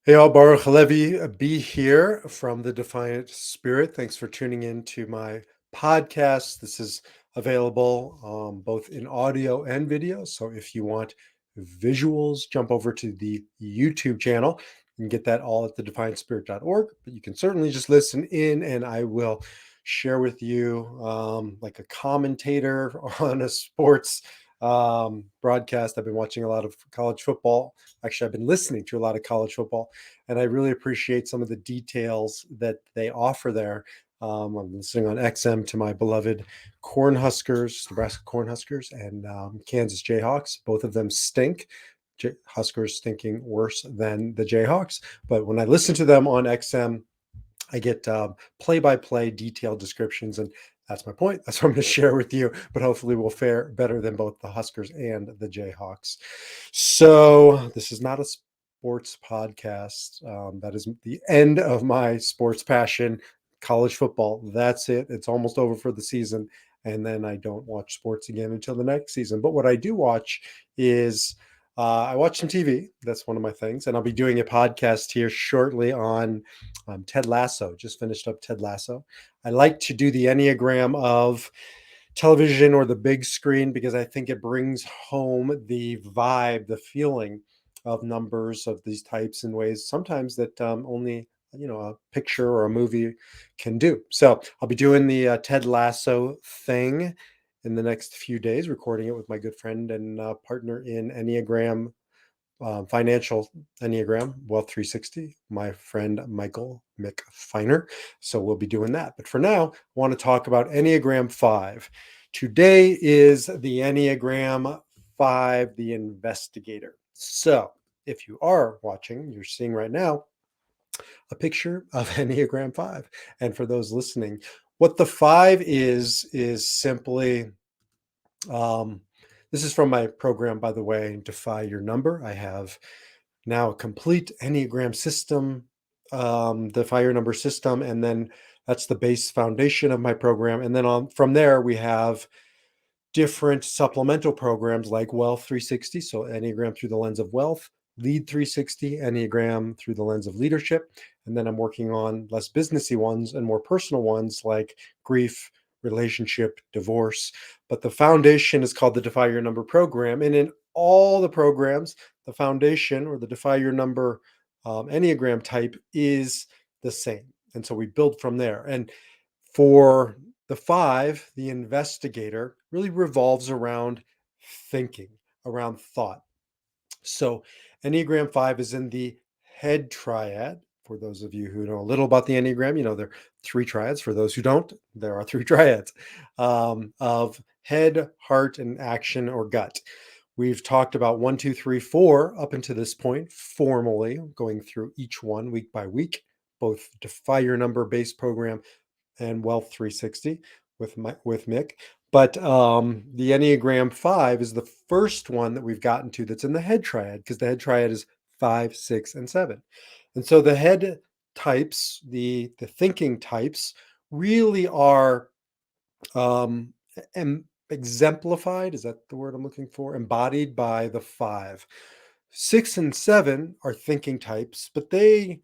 Hey, all, Baruch Levi B here from the Defiant Spirit. Thanks for tuning in to my podcast. This is available both in audio and video. So if you want visuals, jump over to the YouTube channel and get that all at thedefiantspirit.org. But you can certainly just listen in, and I will share with you like a commentator on a sports broadcast. I've been watching a lot of college football. Actually, I've been listening to a lot of college football, and I really appreciate some of the details that they offer there. I'm listening on XM to my beloved Cornhuskers, Nebraska Cornhuskers, and Kansas Jayhawks. Both of them stink. Huskers stinking worse than the Jayhawks. But when I listen to them on XM, I get play-by-play detailed descriptions, and that's my point. That's what I'm going to share with you, but hopefully we'll fare better than both the Huskers and the Jayhawks. So this is not a sports podcast. That is the end of my sports passion, college football. That's it. It's almost over for the season, and then I don't watch sports again until the next season. But what I do watch is I watch some TV. That's one of my things, and I'll be doing a podcast here shortly on Ted Lasso. Just finished up Ted Lasso. I like to do the Enneagram of television or the big screen because I think it brings home the vibe, the feeling of numbers of these types in ways sometimes that only a picture or a movie can do. So I'll be doing the Ted Lasso thing in the next few days, recording it with my good friend and partner in Enneagram financial Enneagram, Wealth 360, my friend Michael Mick Feiner. So we'll be doing that. But for now, I want to talk about Enneagram 5. Today is the Enneagram 5, the Investigator. So if you are watching, you're seeing right now a picture of Enneagram 5. And for those listening, what the 5 is simply um, this is from my program, by the way, Defy Your Number. I have now a complete Enneagram system, Defy Your Number system, and then that's the base foundation of my program. And then from there, we have different supplemental programs like Wealth 360, so Enneagram through the lens of wealth, Lead 360, Enneagram through the lens of leadership. And then I'm working on less businessy ones and more personal ones like grief, relationship, divorce. But the foundation is called the Defy Your Number program. And in all the programs, the foundation or the Defy Your Number Enneagram type is the same. And so we build from there. And for the 5, the Investigator, really revolves around thinking, around thought. So Enneagram 5 is in the head triad. For those of you who know a little about the Enneagram, there are 3 triads. For those who don't, there are 3 triads of head, heart, and action or gut. We've talked about 1, 2, 3, 4 up until this point, formally going through each one week by week, both Defy Your Number based program and Wealth 360 with Mick. But the Enneagram 5 is the first one that we've gotten to that's in the head triad, because the head triad is 5, 6, and 7. And so the head types, the thinking types, really are exemplified. Is that the word I'm looking for? Embodied by the 5. 6 and 7 are thinking types, but they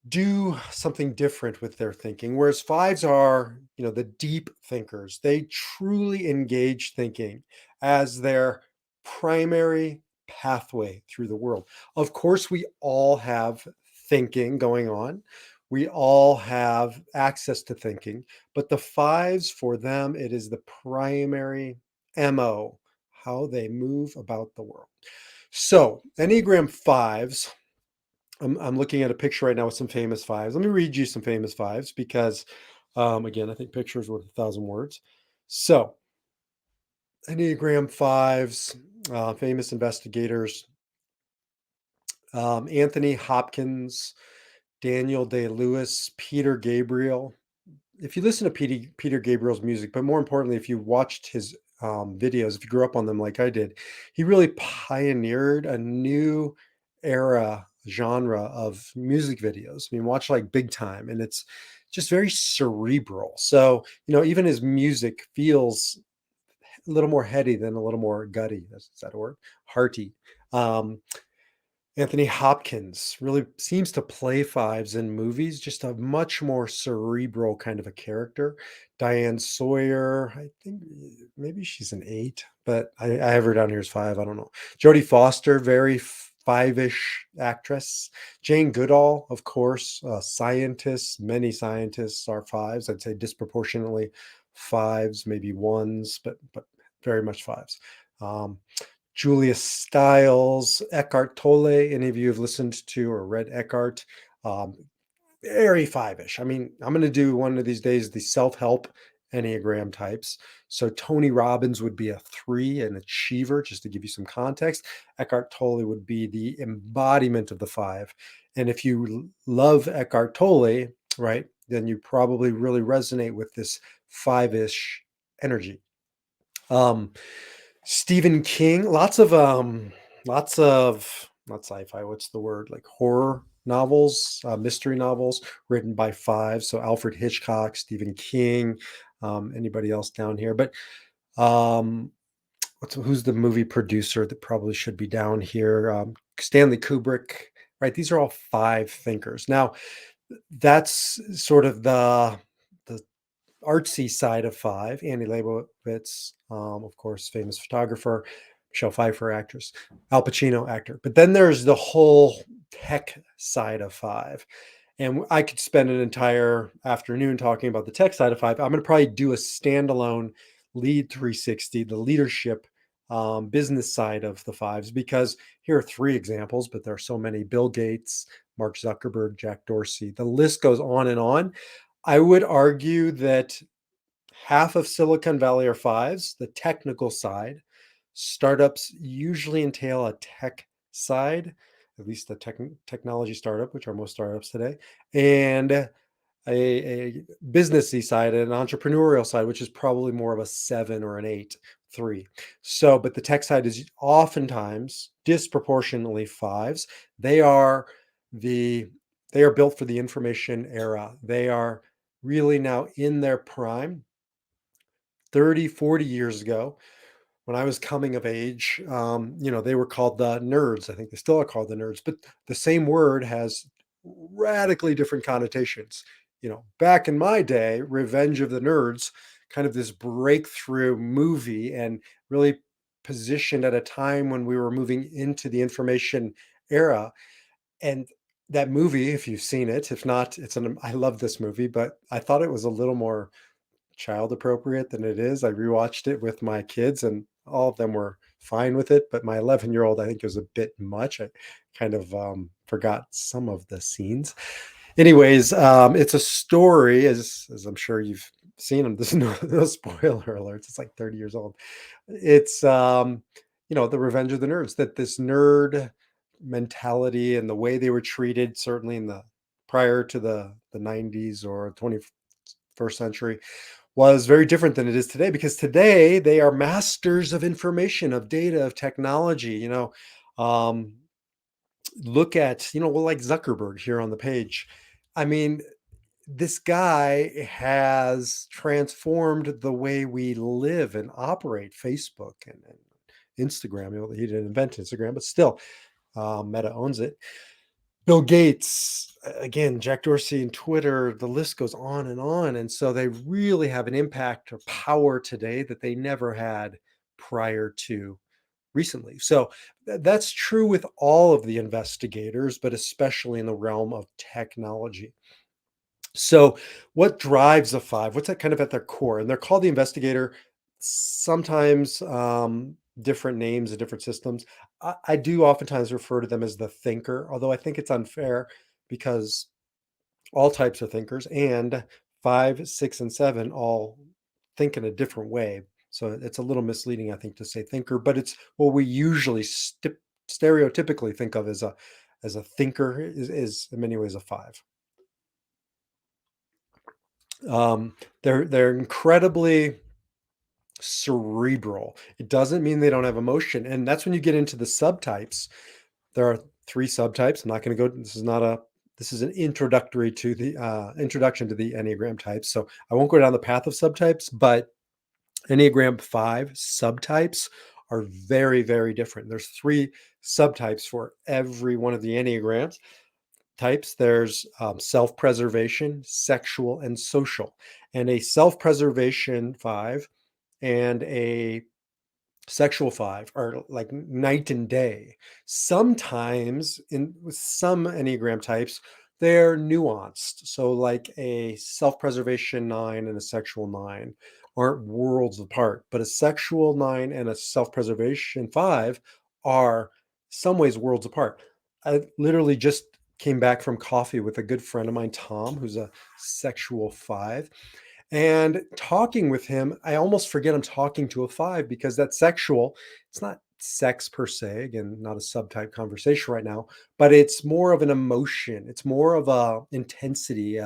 do something different with their thinking, whereas 5s are the deep thinkers. They truly engage thinking as their primary pathway through the world. Of course, we all have thinking going on, we all have access to thinking, but the 5s, for them, it is the primary MO, how they move about the world. So Enneagram 5s, I'm looking at a picture right now with some famous 5s. Let me read you some famous 5s because, again, I think pictures worth 1,000 words. So, Enneagram 5s, famous investigators, Anthony Hopkins, Daniel Day-Lewis, Peter Gabriel. If you listen to Peter Gabriel's music, but more importantly, if you watched his videos, if you grew up on them like I did, he really pioneered a new genre of music videos. I mean, watch like Big Time, and it's just very cerebral. So, even his music feels a little more heady than a little more gutty. Is that a word? Hearty. Um, Anthony Hopkins really seems to play fives in movies, just a much more cerebral kind of a character. Diane Sawyer, I think maybe she's an eight, but I have her down here as five. I don't know. Jodie Foster, very five-ish actress. Jane Goodall, of course, scientists. Many scientists are fives. I'd say disproportionately fives, maybe ones, but very much fives. Um, Julia Stiles, Eckhart Tolle. Any of you have listened to or read Eckhart? Um, Very five-ish. I mean, I'm going to do one of these days the self-help Enneagram types. So Tony Robbins would be a three, an achiever, just to give you some context. Eckhart Tolle would be the embodiment of the five. And if you love Eckhart Tolle, right, then you probably really resonate with this five-ish energy. Um, Stephen King, lots of not sci-fi, what's the word? Like horror novels, mystery novels written by five. So Alfred Hitchcock, Stephen King, anybody else down here? But um, who's the movie producer that probably should be down here? Stanley Kubrick, right? These are all five thinkers. Now, that's sort of the artsy side of five. Annie Leibovitz, of course, famous photographer, Michelle Pfeiffer, actress, Al Pacino, actor. But then there's the whole tech side of five. And I could spend an entire afternoon talking about the tech side of five. I'm going to probably do a standalone lead 360, the leadership business side of the fives, because here are three examples, but there are so many: Bill Gates, Mark Zuckerberg, Jack Dorsey. The list goes on and on. I would argue that half of Silicon Valley are fives, the technical side. Startups usually entail a tech side, at least the technology startup, which are most startups today, and a businessy side and an entrepreneurial side, which is probably more of a seven or an eight, three. So, but the tech side is oftentimes disproportionately fives. They are the they are built for the information era. They are really now in their prime. 30, 40 years ago, when I was coming of age, they were called the nerds. I think they still are called the nerds, but the same word has radically different connotations. Back in my day, Revenge of the Nerds, kind of this breakthrough movie and really positioned at a time when we were moving into the information era. And that movie, if you've seen it, if not, I love this movie, but I thought it was a little more child appropriate than it is. I rewatched it with my kids and all of them were fine with it, but my 11-year-old, I think it was a bit much. I kind of forgot some of the scenes. Anyways, it's a story, as I'm sure you've seen them. There's no spoiler alerts. It's like 30 years old. It's the Revenge of the Nerds, that this nerd mentality and the way they were treated, certainly in the prior to the 90s or 21st century, was very different than it is today, because today they are masters of information, of data, of technology. Um, Look at, well, like Zuckerberg here on the page. I mean, this guy has transformed the way we live and operate. Facebook and Instagram. He didn't invent Instagram, but still, Meta owns it. Bill Gates, again, Jack Dorsey and Twitter, the list goes on and on. And so they really have an impact or power today that they never had prior to recently. So that's true with all of the investigators, but especially in the realm of technology. So, what drives a five? What's that kind of at their core? And they're called the investigator. Sometimes different names and different systems. I do oftentimes refer to them as the thinker, although I think it's unfair because all types of thinkers and five, six, and seven all think in a different way. So it's a little misleading, I think, to say thinker, but it's what we usually stereotypically think of as a thinker is in many ways a five. They're incredibly cerebral. It doesn't mean they don't have emotion, and that's when you get into the subtypes. There are three subtypes. I'm not going to go. This is an introductory to the introduction to the Enneagram types. So I won't go down the path of subtypes, but Enneagram 5 subtypes are very, very different. There's three subtypes for every one of the Enneagrams types. There's self-preservation, sexual, and social. And a self-preservation five and a sexual five are like night and day. Sometimes in with some Enneagram types, they're nuanced. So like a self-preservation nine and a sexual nine aren't worlds apart, but a sexual nine and a self-preservation five are some ways worlds apart. I literally just came back from coffee with a good friend of mine, Tom, who's a sexual five, and talking with him, I almost forget I'm talking to a five because that sexual, it's not sex per se, again, not a subtype conversation right now, but it's more of an emotion. It's more of a intensity,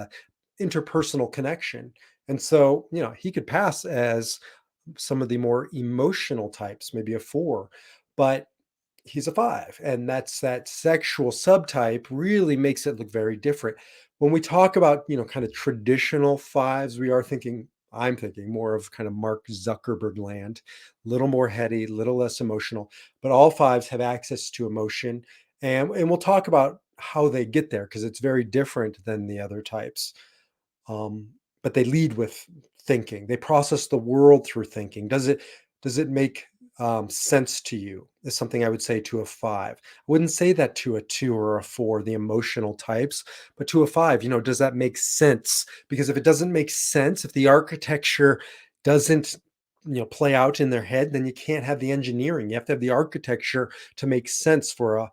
interpersonal connection. And so, he could pass as some of the more emotional types, maybe a four, but he's a five. And that's that sexual subtype really makes it look very different. When we talk about, kind of traditional fives, I'm thinking more of kind of Mark Zuckerberg land, a little more heady, a little less emotional, but all fives have access to emotion. And we'll talk about how they get there because it's very different than the other types. Um, but they lead with thinking. They process the world through thinking. Does it make sense to you? Is something I would say to a five. I wouldn't say that to a two or a four, the emotional types, but to a five. Does that make sense? Because if it doesn't make sense, if the architecture doesn't play out in their head, then you can't have the engineering. You have to have the architecture to make sense for a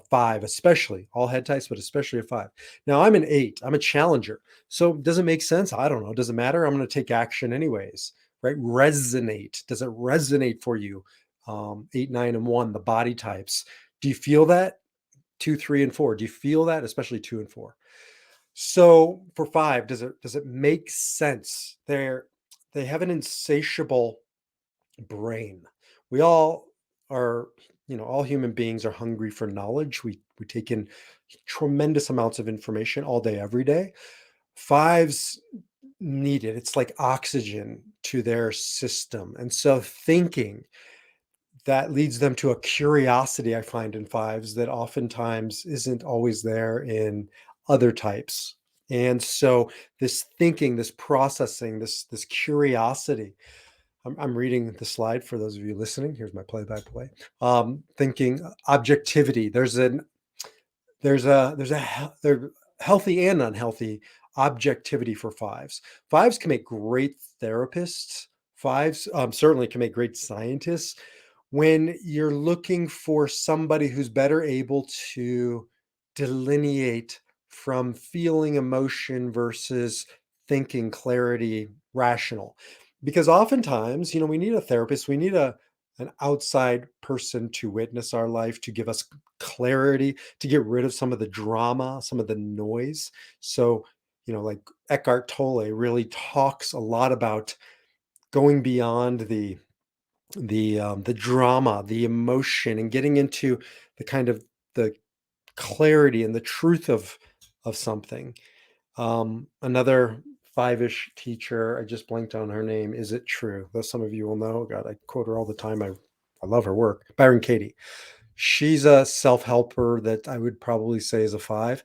five, especially all head types, but especially a five. Now I'm an eight. I'm a challenger. So does it make sense? I don't know. Does it matter? I'm going to take action anyways, right? Resonate. Does it resonate for you? Eight, nine, and one, the body types. Do you feel that? Two, three, and four. Do you feel that? Especially two and four. So for five, does it make sense? They have an insatiable brain. We all are, all human beings are hungry for knowledge. We take in tremendous amounts of information all day, every day. Fives need it. It's like oxygen to their system. And so thinking that leads them to a curiosity I find in fives that oftentimes isn't always there in other types. And so this thinking, this processing, this curiosity. I'm reading the slide for those of you listening. Here's my play-by-play. Thinking objectivity. There's healthy and unhealthy objectivity for fives. Fives can make great therapists. Fives certainly can make great scientists when you're looking for somebody who's better able to delineate from feeling emotion versus thinking clarity rational. Because oftentimes, we need a therapist, we need an outside person to witness our life, to give us clarity, to get rid of some of the drama, some of the noise. So, like Eckhart Tolle really talks a lot about going beyond the drama, the emotion, and getting into the kind of the clarity and the truth of something. Another five-ish teacher, I just blanked on her name. Is it true? Though some of you will know. God, I quote her all the time. I love her work. Byron Katie. She's a self-helper that I would probably say is a five.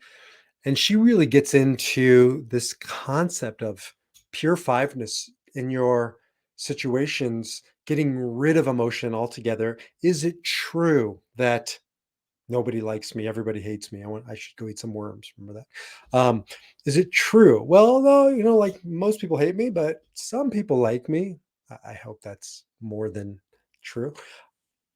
And she really gets into this concept of pure fiveness in your situations, getting rid of emotion altogether. Is it true that nobody likes me, everybody hates me? I should go eat some worms. Remember that? Is it true? Well, no, like most people hate me, but some people like me. I hope that's more than true.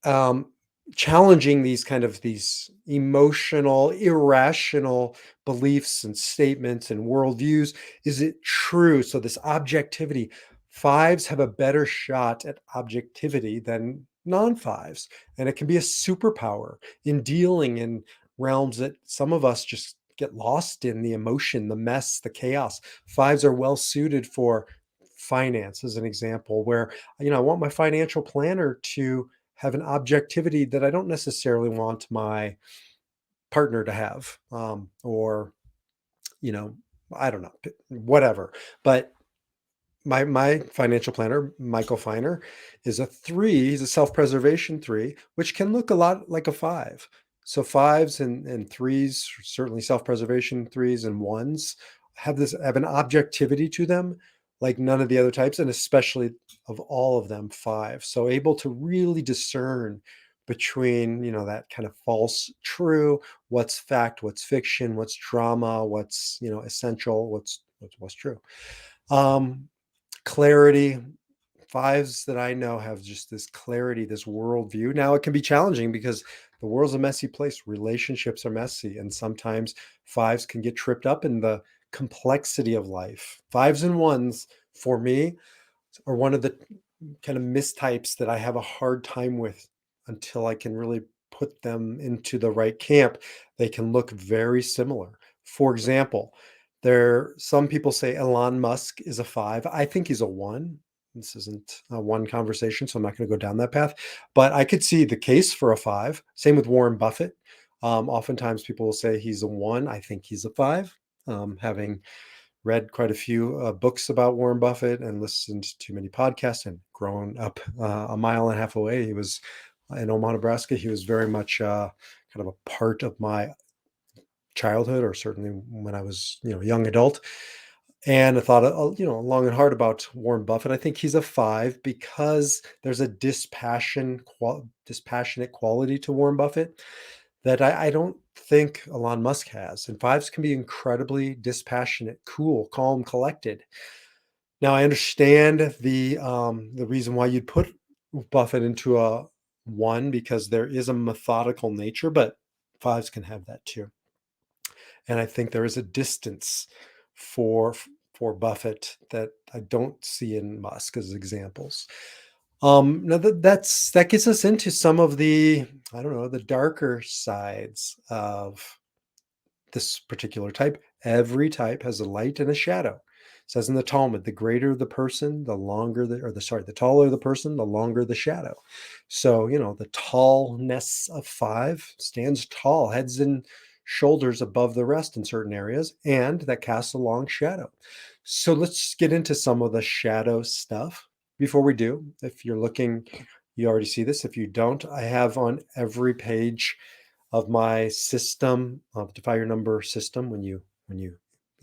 um, Challenging these emotional, irrational beliefs and statements and worldviews. Is it true? So this objectivity, fives have a better shot at objectivity than non-fives, and it can be a superpower in dealing in realms that some of us just get lost in, the emotion, the mess, the chaos. Fives are well suited for finance, as an example, where I want my financial planner to have an objectivity that I don't necessarily want my partner to have, or, you know, I don't know, whatever. But my financial planner, Michael Feiner, is a 3. He's a self-preservation 3, which can look a lot like a 5. So 5s and 3s, certainly self-preservation 3s and 1s, have an objectivity to them like none of the other types, and especially of all of them, 5. So able to really discern between, that kind of false true, what's fact, what's fiction, what's drama, what's, essential, what's true. Um, Clarity. 5s that I know have just this clarity, this worldview. Now, it can be challenging because the world's a messy place. Relationships are messy, and sometimes 5s can get tripped up in the complexity of life. 5s and 1s, for me, are one of the kind of mistypes that I have a hard time with until I can really put them into the right camp. They can look very similar. For example, some people say Elon Musk is a 5. I think he's a 1. This isn't a one conversation, so I'm not going to go down that path. But I could see the case for a 5. Same with Warren Buffett. Oftentimes people will say he's a 1. I think he's a 5. Having read quite a few books about Warren Buffett and listened to many podcasts and grown up a mile and a half away. He was in Omaha, Nebraska. He was very much kind of a part of my childhood, or certainly when I was, a young adult. And I thought, long and hard about Warren Buffett. I think he's a 5 because there's a dispassionate quality to Warren Buffett that I don't think Elon Musk has. And 5s can be incredibly dispassionate, cool, calm, collected. Now I understand the reason why you'd put Buffett into a 1, because there is a methodical nature, but 5s can have that too. And I think there is a distance for for Buffett that I don't see in Musk as examples. Now that gets us into some of the, I don't know, the darker sides of this particular type. Every type has a light and a shadow. It says in the Talmud, the greater the person, the longer the taller the person, the longer the shadow. So, the tallness of 5 stands tall, heads and shoulders above the rest in certain areas, and that casts a long shadow. So let's get into some of the shadow stuff. Before we do, if you're looking, you already see this. If you don't, I have on every page of my system, of Defy Your Number system. When you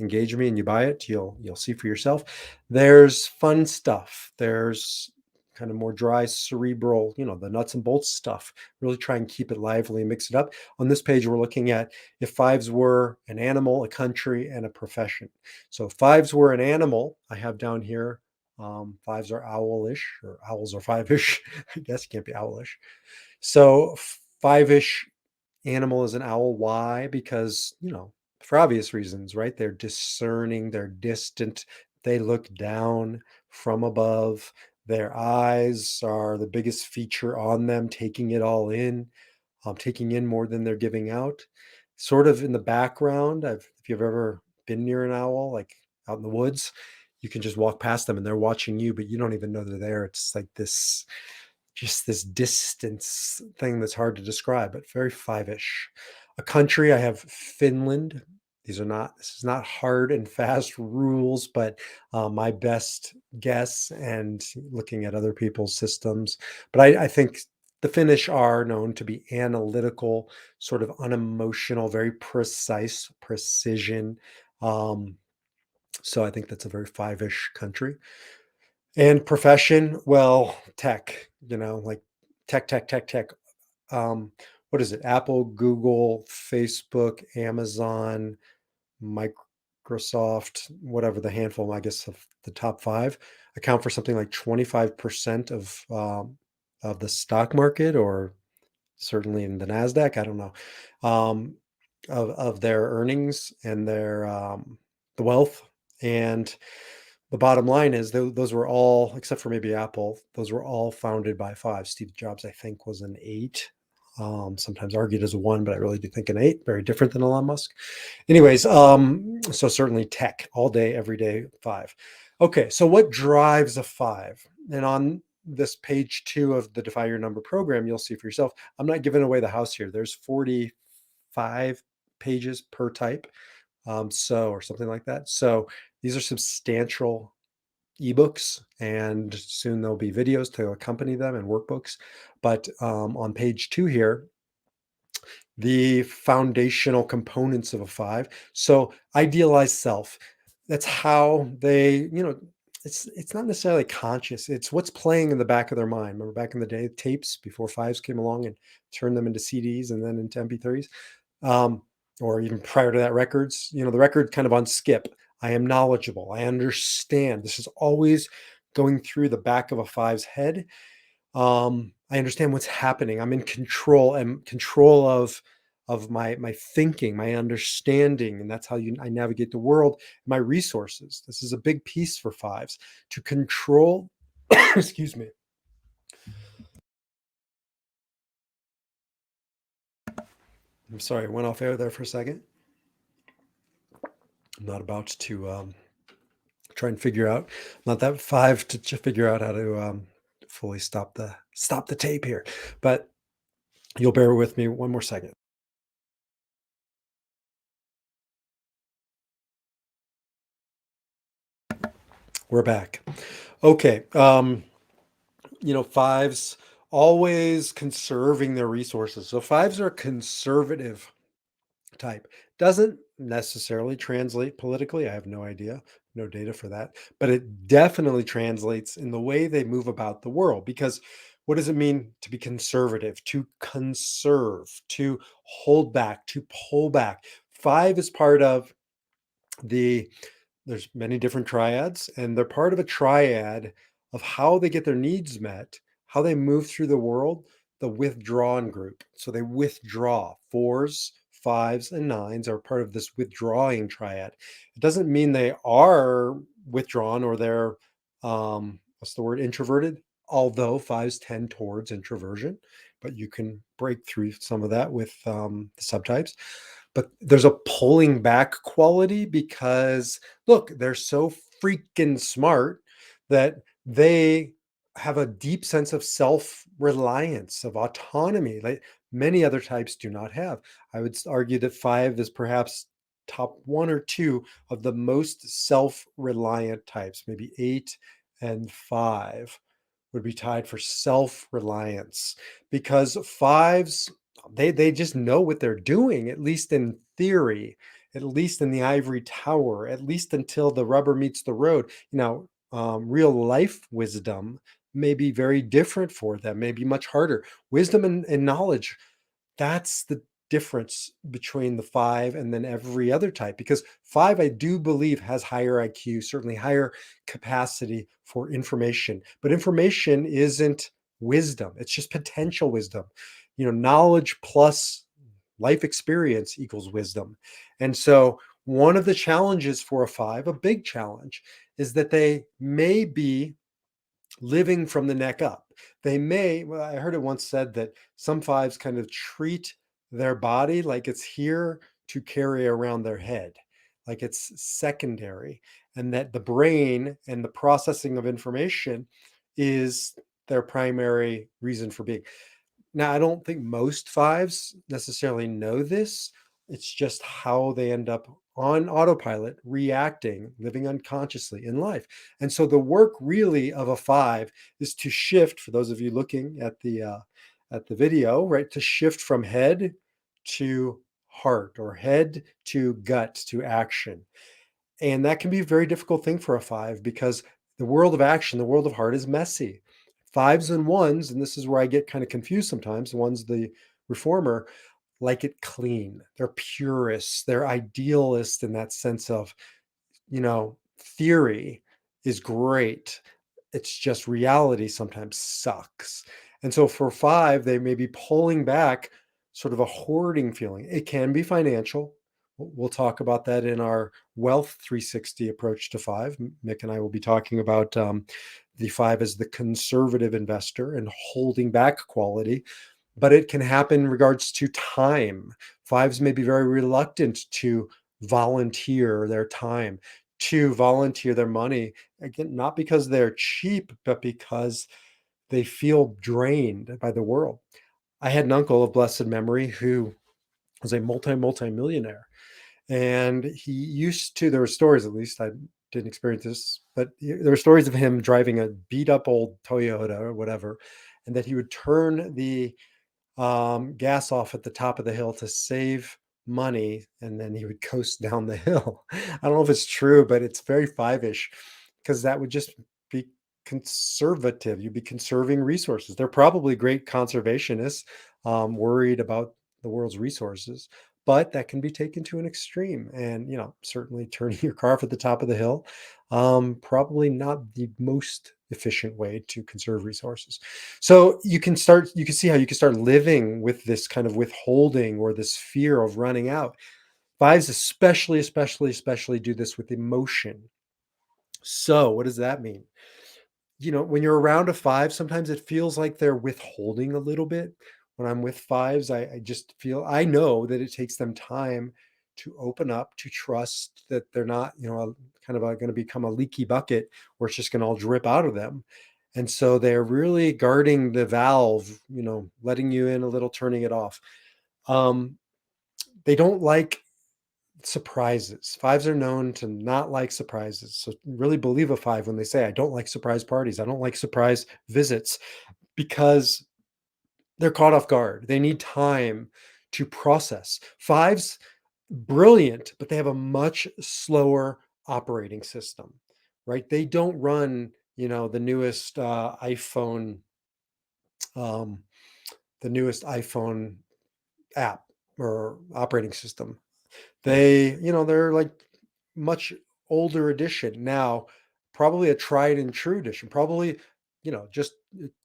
engage me and you buy it, you'll see for yourself. There's fun stuff. There's kind of more dry, cerebral, the nuts and bolts stuff. Really try and keep it lively and mix it up. On this page, we're looking at if 5s were an animal, a country, and a profession. So if 5s were an animal, I have down here, 5s are owlish, or owls are 5ish. I guess it can't be owlish. So 5ish animal is an owl. Why? Because, for obvious reasons, right? They're discerning, they're distant, they look down from above. Their eyes are the biggest feature on them, taking it all in, taking in more than they're giving out. Sort of in the background, if you've ever been near an owl, like out in the woods, you can just walk past them and they're watching you, but you don't even know they're there. It's like this distance thing that's hard to describe, but very 5ish. A country, I have Finland. This is not hard and fast rules, but my best guess and looking at other people's systems. But I think the Finnish are known to be analytical, sort of unemotional, very precise, precision. Um, so I think that's a very 5ish country. And profession, well, tech, like tech, tech, tech, tech. What is it? Apple, Google, Facebook, Amazon, Microsoft, whatever the handful, I guess, of the top 5 account for something like 25% of the stock market, or certainly in the NASDAQ. I don't know, of their earnings and the wealth. And the bottom line is those were all, except for maybe Apple, those were all founded by 5. Steve Jobs, I think, was an 8. Sometimes argued as a 1, but I really do think an 8. Very different than Elon Musk. Anyways, so certainly tech all day, every day, 5. Okay, so what drives a 5? And on this page 2 of the Defy Your Number program, you'll see for yourself. I'm not giving away the house here. There's 45 pages per type, or something like that. So these are substantial ebooks, and soon there'll be videos to accompany them and workbooks. But on page 2 here, the foundational components of a 5. So idealized self. That's how they, it's not necessarily conscious. It's what's playing in the back of their mind. Remember back in the day, tapes before fives came along and turned them into CDs and then into MP3s, um, or even prior to that, records. The record kind of on skip. I am knowledgeable. I understand. This is always going through the back of a five's head. I understand what's happening. I'm in control. I'm control of my thinking, my understanding, and that's how I navigate the world. My resources. This is a big piece for fives to control. Excuse me. I'm sorry, I went off air there for a second. I'm not about to try and figure out. Not that five to figure out how to fully stop the tape here, but you'll bear with me one more second. We're back. Okay. Fives always conserving their resources. So fives are a conservative type. Doesn't necessarily translate politically. I have no idea, no data for that, but it definitely translates in the way they move about the world. Because what does it mean to be conservative, to conserve, to hold back, to pull back? Five is part of the there's many different triads, and they're part of a triad of how they get their needs met, how they move through the world, the withdrawn group. So they withdraw. Fours, fives, and nines are part of this withdrawing triad. It doesn't mean they are withdrawn or they're what's the word, introverted, although fives tend towards introversion, but you can break through some of that with the subtypes. But there's a pulling back quality because look, they're so freaking smart that they have a deep sense of self-reliance, of autonomy, like many other types do not have. I would argue that five is perhaps top one or two of the most self-reliant types. Maybe eight and five would be tied for self-reliance, because fives, they just know what they're doing, at least in theory, at least in the ivory tower, at least until the rubber meets the road. Real life wisdom may be very different for them, may be much harder. Wisdom and knowledge, that's the difference between the five and then every other type, because five, I do believe, has higher IQ, certainly higher capacity for information, but information isn't wisdom. It's just potential wisdom. Knowledge plus life experience equals wisdom. And so one of the challenges for a five, a big challenge, is that they may be living from the neck up. Well, I heard it once said that some fives kind of treat their body like it's here to carry around their head, like it's secondary, and that the brain and the processing of information is their primary reason for being. Now, I don't think most fives necessarily know this. It's just how they end up on autopilot, reacting, living unconsciously in life. And so the work really of a five is to shift, for those of you looking at the video, right, to shift from head to heart, or head to gut, to action. And that can be a very difficult thing for a five, because the world of action, the world of heart, is messy. Fives and ones, and this is where I get kind of confused sometimes. One's the reformer, like it clean. They're purists. They're idealists in that sense of, theory is great. It's just reality sometimes sucks. And so for five, they may be pulling back, sort of a hoarding feeling. It can be financial. We'll talk about that in our Wealth 360 approach to five. Mick and I will be talking about the five as the conservative investor and holding back quality. But it can happen in regards to time. Fives may be very reluctant to volunteer their time, to volunteer their money. Again, not because they're cheap, but because they feel drained by the world. I had an uncle of blessed memory who was a multi-millionaire. And he used to, there were stories, at least, didn't experience this, but there were stories of him driving a beat up old Toyota or whatever, and that he would turn the gas off at the top of the hill to save money, and then he would coast down the hill. I don't know if it's true, but it's very five-ish because that would just be conservative. You'd be conserving resources. They're probably great conservationists, worried about the world's resources, but that can be taken to an extreme. And certainly turning your car off at the top of the hill, probably not the most efficient way to conserve resources. So you can see how you can start living with this kind of withholding or this fear of running out. Fives especially do this with emotion. So what does that mean? When you're around a five, sometimes it feels like they're withholding a little bit. When I'm with fives, I just feel, I know that it takes them time to open up, to trust that they're not, kind of going to become a leaky bucket where it's just going to all drip out of them. And so they're really guarding the valve, letting you in a little, turning it off. They don't like surprises. Fives are known to not like surprises. So really believe a five when they say, I don't like surprise parties. I don't like surprise visits, because they're caught off guard. They need time to process. Fives, brilliant, but they have a much slower operating system, right? They don't run, the newest um, iPhone app or operating system. They're like much older edition now, probably a tried and true edition, probably, just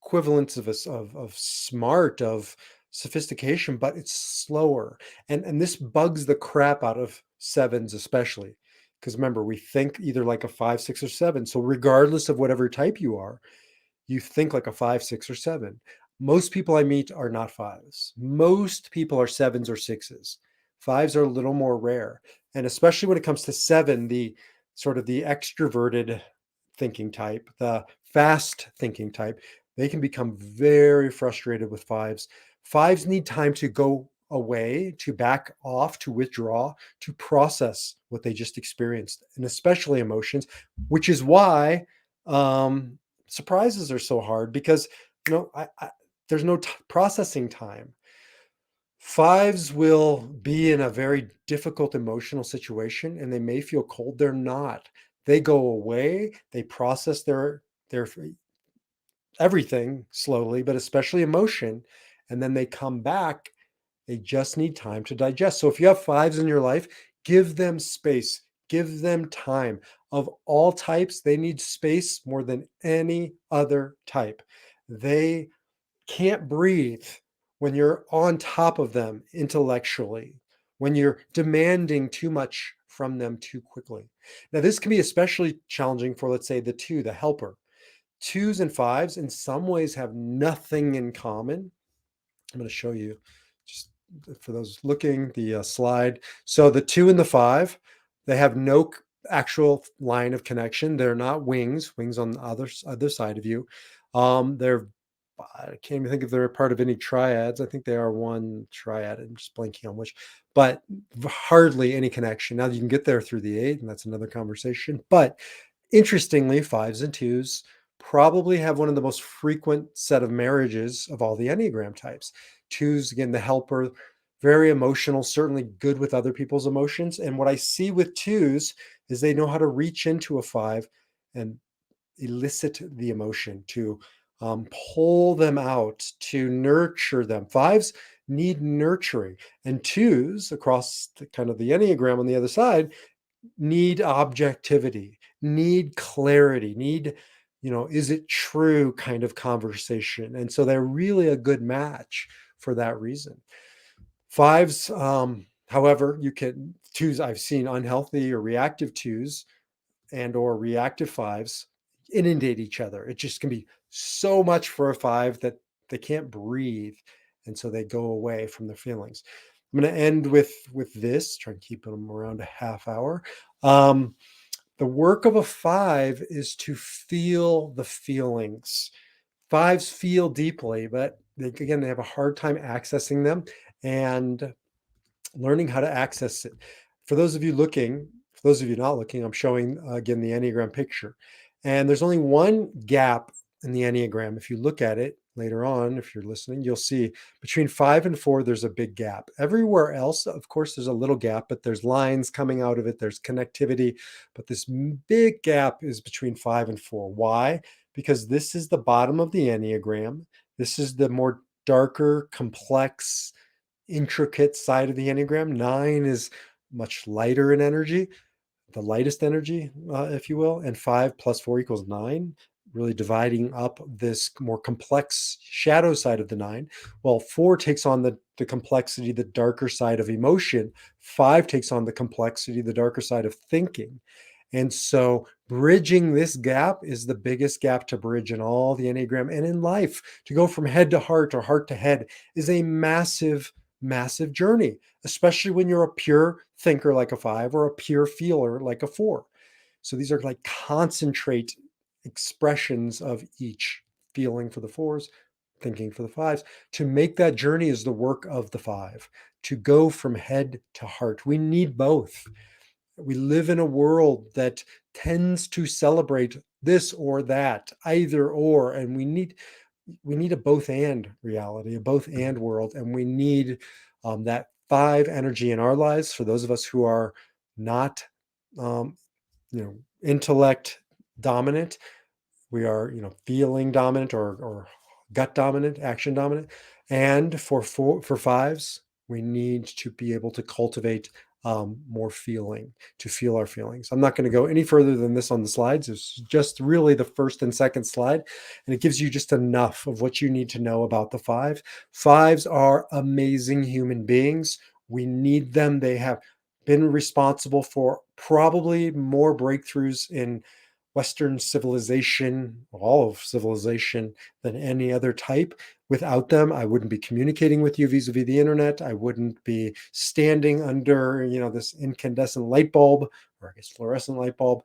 equivalents of us of smart, of sophistication, but it's slower. And this bugs the crap out of sevens, especially because remember, we think either like a five, six, or seven. So regardless of whatever type you are, you think like a five, six, or seven. Most people I meet are not fives. Most people are sevens or sixes. Fives are a little more rare. And especially when it comes to seven, the sort of the extroverted thinking type, the fast thinking type, they can become very frustrated with fives. Fives need time to go away, to back off, to withdraw, to process what they just experienced, and especially emotions, which is why surprises are so hard, because there's no processing time. Fives will be in a very difficult emotional situation and they may feel cold. They're not. They go away, they process their everything slowly, but especially emotion, and then they come back. They just need time to digest. So if you have fives in your life, give them space, give them time. Of all types, they need space more than any other type. They can't breathe when you're on top of them intellectually, when you're demanding too much from them too quickly. Now, this can be especially challenging for, let's say, the two, the helper. Twos and fives in some ways have nothing in common. I'm going to show you, just for those looking, the slide. So the two and the five, they have no actual line of connection. They're not wings on the other side of you. They're I can't even think if they're a part of any triads. I think they are one triad. I'm just blanking on which, but hardly any connection. Now you can get there through the eight, and that's another conversation. But interestingly, fives and twos probably have one of the most frequent set of marriages of all the Enneagram types. Twos, again, the helper, very emotional, certainly good with other people's emotions. And what I see with twos is they know how to reach into a five and elicit the emotion, to pull them out, to nurture them. Fives need nurturing, and twos across kind of the Enneagram on the other side need objectivity, need clarity, need, is it true kind of conversation. And so they're really a good match for that reason. Fives, however, you can twos, I've seen unhealthy or reactive twos and or reactive fives inundate each other. It just can be so much for a five that they can't breathe, and so they go away from their feelings. I'm going to end with this, try and keep them around a half hour. The work of a five is to feel the feelings. Fives feel deeply, but they have a hard time accessing them and learning how to access it. For those of you looking, those of you not looking, I'm showing again the Enneagram picture. And there's only one gap in the Enneagram. If you look at it later on, if you're listening, you'll see between 5 and 4, there's a big gap. Everywhere else, of course, there's a little gap, but there's lines coming out of it, there's connectivity. But this big gap is between 5 and 4. Why? Because this is the bottom of the Enneagram. This is the more darker, complex, intricate side of the Enneagram. 9 is much lighter in energy, the lightest energy, if you will, and 5 + 4 = 9, really dividing up this more complex shadow side of the 9. Well, 4 takes on the complexity, the darker side of emotion. 5 takes on the complexity, the darker side of thinking. And so bridging this gap is the biggest gap to bridge in all the Enneagram and in life. To go from head to heart or heart to head is a massive, massive journey, especially when you're a pure thinker like a 5 or a pure feeler like a 4. So these are like concentrate expressions of each: feeling for the 4s, thinking for the 5s. To make that journey is the work of the 5. To go from head to heart, we need both. We live in a world that tends to celebrate this or that, either or, and we need a both and reality, a both and world, and we need that 5 energy in our lives. For those of us who are not, um, intellect dominant, we are, feeling dominant, or gut dominant, action dominant. And for 5s, we need to be able to cultivate more feeling, to feel our feelings. I'm not going to go any further than this on the slides. It's just really the first and second slide, and it gives you just enough of what you need to know about the 5. 5s are amazing human beings. We need them. They have been responsible for probably more breakthroughs in Western civilization, all of civilization, than any other type. Without them, I wouldn't be communicating with you vis-a-vis the internet. I wouldn't be standing under, this incandescent light bulb, or I guess fluorescent light bulb.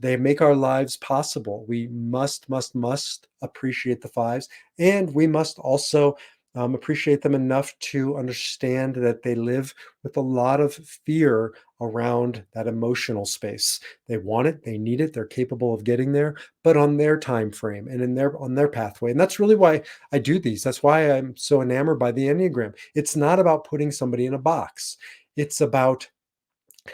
They make our lives possible. We must appreciate the 5s, and we must also appreciate them enough to understand that they live with a lot of fear around that emotional space. They want it, they need it, they're capable of getting there, but on their time frame and on their pathway. And that's really why I do these. That's why I'm so enamored by the Enneagram. It's not about putting somebody in a box. It's about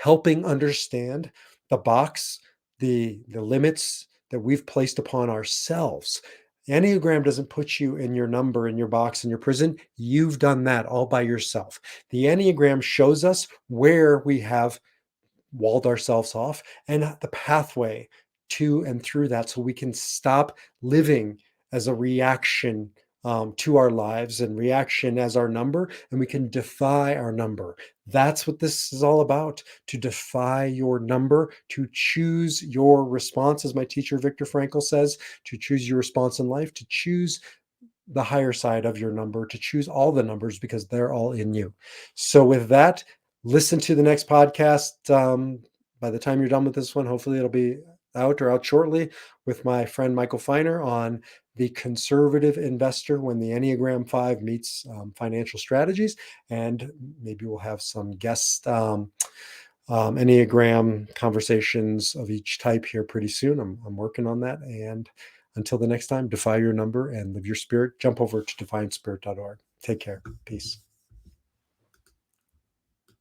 helping understand the box, the limits that we've placed upon ourselves. Enneagram doesn't put you in your number, in your box, in your prison. You've done that all by yourself. The Enneagram shows us where we have walled ourselves off and the pathway to and through that, so we can stop living as a reaction to our lives, and reaction as our number, and we can defy our number. That's what this is all about: to defy your number, to choose your response, as my teacher Viktor Frankl says, to choose your response in life, to choose the higher side of your number, to choose all the numbers, because they're all in you. So with that, listen to the next podcast. By the time you're done with this one, hopefully it'll be out or out shortly, with my friend Michael Feiner on the conservative investor when the Enneagram 5 meets financial strategies. And maybe we'll have some guest Enneagram conversations of each type here pretty soon. I'm working on that. And until the next time, defy your number and live your spirit. Jump over to defiantspirit.org. Take care. Peace.